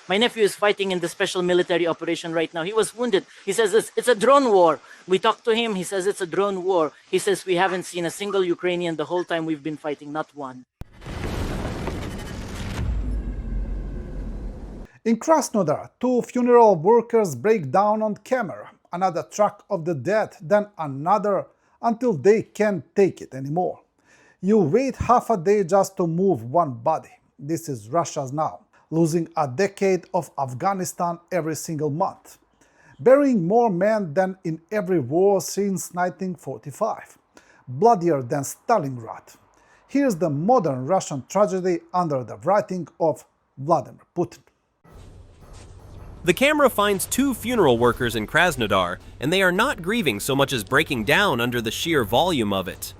My nephew is fighting in the special military operation right now. He was wounded. He says it's a drone war. We talked to him. He says it's a drone war. He says we haven't seen a single Ukrainian the whole time we've been fighting, not one. In Krasnodar, two funeral workers break down on camera. Another truck of the dead, then another, until they can't take it anymore. You wait half a day just to move one body. This is Russia's now, losing a decade of Afghanistan every single month, burying more men than in every war since 1945, bloodier than Stalingrad. Here's the modern Russian tragedy under the writing of Vladimir Putin. The camera finds two funeral workers in Krasnodar, and they are not grieving so much as breaking down under the sheer volume of it.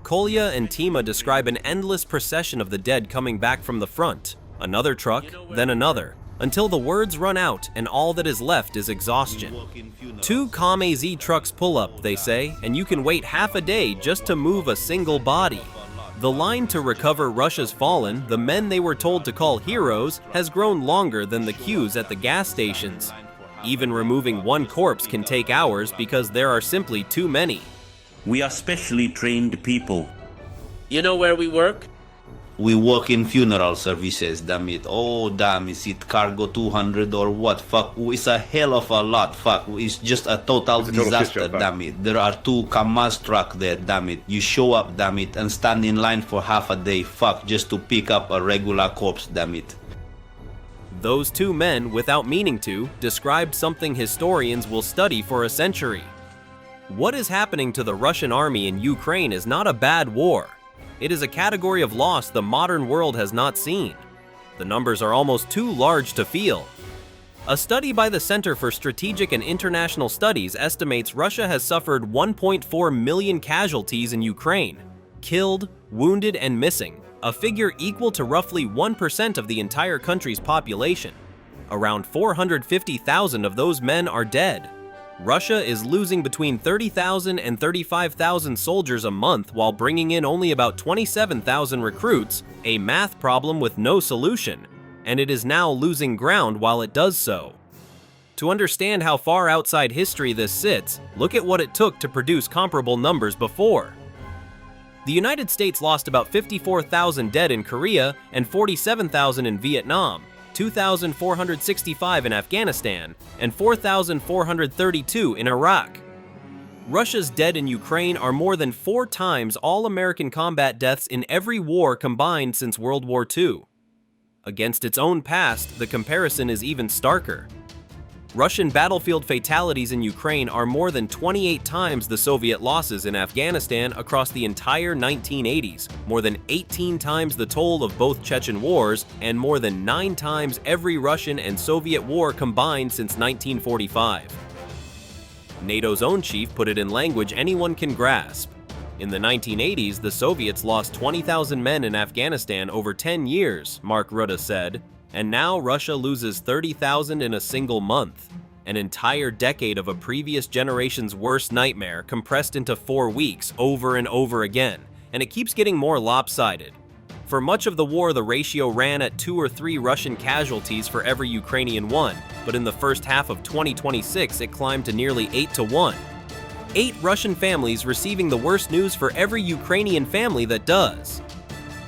Kolya and Tima describe an endless procession of the dead coming back from the front, another truck, then another, until the words run out and all that is left is exhaustion. Two COM-AZ trucks pull up, they say, and you can wait half a day just to move a single body. The line to recover Russia's fallen, the men they were told to call heroes, has grown longer than the queues at the gas stations. Even removing one corpse can take hours because there are simply too many. We are specially trained people. You know where we work? We work in funeral services, damn it. Oh, damn, is it cargo 200 or what? Fuck, it's a hell of a lot, fuck. It's just a total disaster, damn it. There are two Kamaz truck there, damn it. You show up, damn it, and stand in line for half a day, fuck, just to pick up a regular corpse, damn it. Those two men, without meaning to, described something historians will study for a century. What is happening to the Russian army in Ukraine is not a bad war. It is a category of loss the modern world has not seen. The numbers are almost too large to feel. A study by the Center for Strategic and International Studies estimates Russia has suffered 1.4 million casualties in Ukraine, killed, wounded, and missing, a figure equal to roughly 1% of the entire country's population. Around 450,000 of those men are dead. Russia is losing between 30,000 and 35,000 soldiers a month while bringing in only about 27,000 recruits, a math problem with no solution, and it is now losing ground while it does so. To understand how far outside history this sits, look at what it took to produce comparable numbers before. The United States lost about 54,000 dead in Korea and 47,000 in Vietnam, 2,465 in Afghanistan, and 4,432 in Iraq. Russia's dead in Ukraine are more than 4 times all American combat deaths in every war combined since World War II. Against its own past, the comparison is even starker. Russian battlefield fatalities in Ukraine are more than 28 times the Soviet losses in Afghanistan across the entire 1980s, more than 18 times the toll of both Chechen wars, and more than 9 times every Russian and Soviet war combined since 1945. NATO's own chief put it in language anyone can grasp. In the 1980s, the Soviets lost 20,000 men in Afghanistan over 10 years, Mark Rutte said. And now Russia loses 30,000 in a single month. An entire decade of a previous generation's worst nightmare compressed into 4 weeks over and over again, and it keeps getting more lopsided. For much of the war, the ratio ran at 2 or 3 Russian casualties for every Ukrainian one, but in the first half of 2026 it climbed to nearly 8 to 1. 8 Russian families receiving the worst news for every Ukrainian family that does.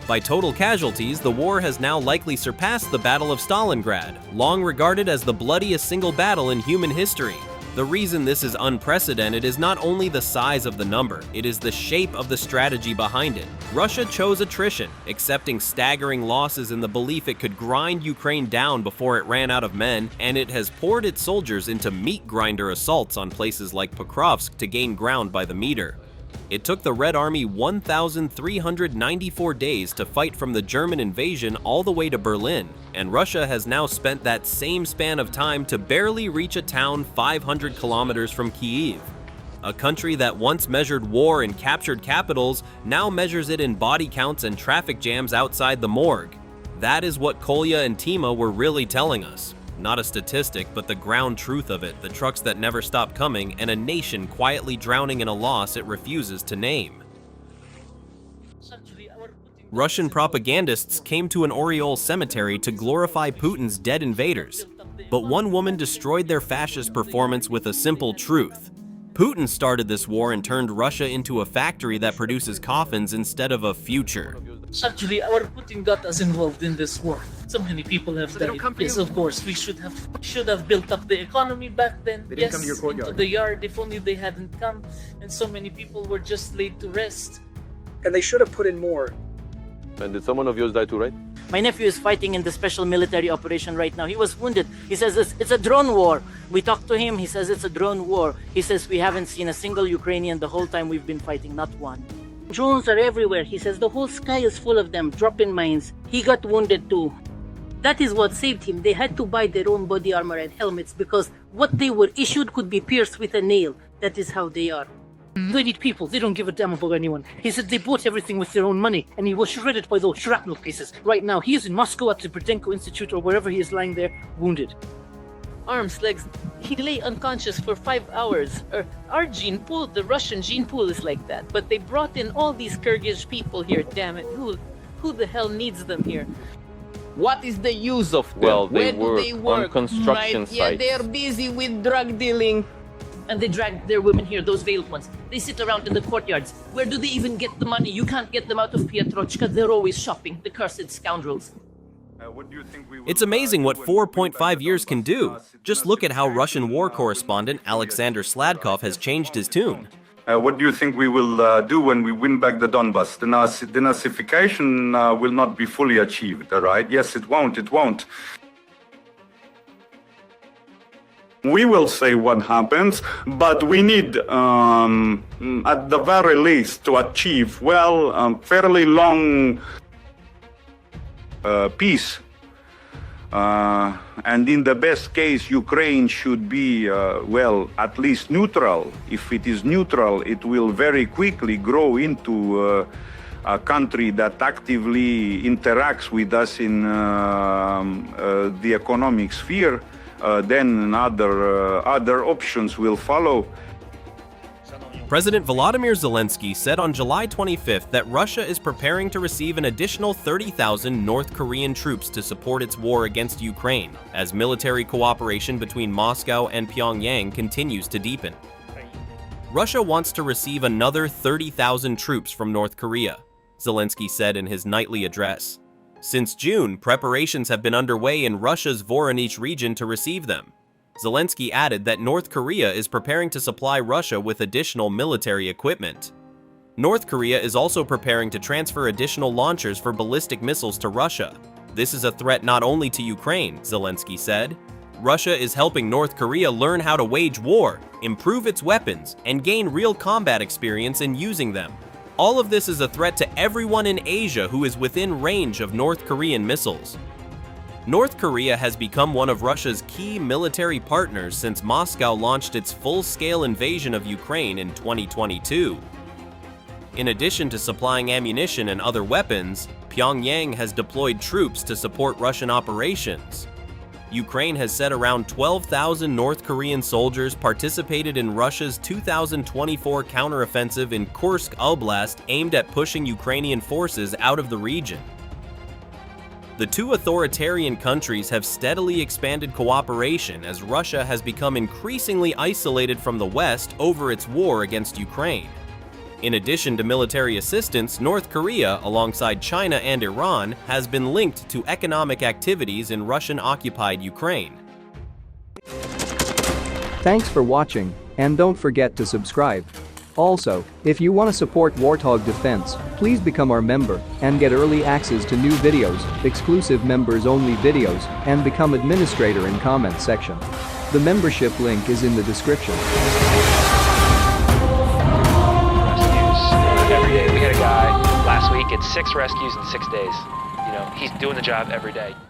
By total casualties, the war has now likely surpassed the Battle of Stalingrad, long regarded as the bloodiest single battle in human history. The reason this is unprecedented is not only the size of the number, it is the shape of the strategy behind it. Russia chose attrition, accepting staggering losses in the belief it could grind Ukraine down before it ran out of men, and it has poured its soldiers into meat grinder assaults on places like Pokrovsk to gain ground by the meter. It took the Red Army 1,394 days to fight from the German invasion all the way to Berlin, and Russia has now spent that same span of time to barely reach a town 500 kilometers from Kyiv. A country that once measured war in captured capitals now measures it in body counts and traffic jams outside the morgue. That is what Kolya and Tima were really telling us. Not a statistic, but the ground truth of it, the trucks that never stop coming, and a nation quietly drowning in a loss it refuses to name. Russian propagandists came to an Oriole cemetery to glorify Putin's dead invaders. But one woman destroyed their fascist performance with a simple truth. Putin started this war and turned Russia into a factory that produces coffins instead of a future. Actually, our Putin got us involved in this war. So many people have died. Yes, of course. We should have built up the economy back then. They didn't come to your courtyard. Into the yard, if only they hadn't come. And so many people were just laid to rest. And they should have put in more. And did someone of yours die too, right? My nephew is fighting in the special military operation right now. He was wounded. He says it's a drone war. We talked to him. He says it's a drone war. He says we haven't seen a single Ukrainian the whole time we've been fighting, not one. Drones are everywhere. He says the whole sky is full of them, dropping mines. He got wounded too. That is what saved him. They had to buy their own body armor and helmets because what they were issued could be pierced with a nail. That is how they are. They need people. They don't give a damn about anyone. He said they bought everything with their own money, and he was shredded by those shrapnel cases. Right now, he is in Moscow at the Burdenko Institute or wherever he is lying there, wounded. Arms, legs. He lay unconscious for 5 hours. Our gene pool, the Russian gene pool, is like that. But they brought in all these Kyrgyz people here. Damn it! Who the hell needs them here? What is the use of them? Well, Where they do work they work? on construction Yeah, sites. they're busy with drug dealing. And they drag their women here, those veiled ones. They sit around in the courtyards. Where do they even get the money? You can't get them out of Pietrochka. They're always shopping, the cursed scoundrels. It's amazing what 4.5 years can do. Just look at how Russian war correspondent Alexander Sladkov has changed his tune. What do you think we will do when we win back the Donbas? The Denazification will not be fully achieved, all right? Yes, it won't. We will say what happens, but we need, at the very least, to achieve, fairly long peace. And in the best case, Ukraine should be, at least neutral. If it is neutral, it will very quickly grow into a country that actively interacts with us in the economic sphere. Then other options will follow. President Volodymyr Zelensky said on July 25th that Russia is preparing to receive an additional 30,000 North Korean troops to support its war against Ukraine, as military cooperation between Moscow and Pyongyang continues to deepen. Russia wants to receive another 30,000 troops from North Korea, Zelensky said in his nightly address. Since June, preparations have been underway in Russia's Voronezh region to receive them. Zelensky added that North Korea is preparing to supply Russia with additional military equipment. North Korea is also preparing to transfer additional launchers for ballistic missiles to Russia. This is a threat not only to Ukraine, Zelensky said. Russia is helping North Korea learn how to wage war, improve its weapons, and gain real combat experience in using them. All of this is a threat to everyone in Asia who is within range of North Korean missiles. North Korea has become one of Russia's key military partners since Moscow launched its full-scale invasion of Ukraine in 2022. In addition to supplying ammunition and other weapons, Pyongyang has deployed troops to support Russian operations. Ukraine has said around 12,000 North Korean soldiers participated in Russia's 2024 counteroffensive in Kursk Oblast aimed at pushing Ukrainian forces out of the region. The two authoritarian countries have steadily expanded cooperation as Russia has become increasingly isolated from the West over its war against Ukraine. In addition to military assistance, North Korea, alongside China and Iran, has been linked to economic activities in Russian-occupied Ukraine. Thanks for watching, and don't forget to subscribe. Also, if you want to support Warthog Defense, please become our member and get early access to new videos, exclusive members-only videos, and become administrator in comment section. The membership link is in the description. Every day. We had a guy last week, it's 6 rescues in 6 days. You know, he's doing the job every day.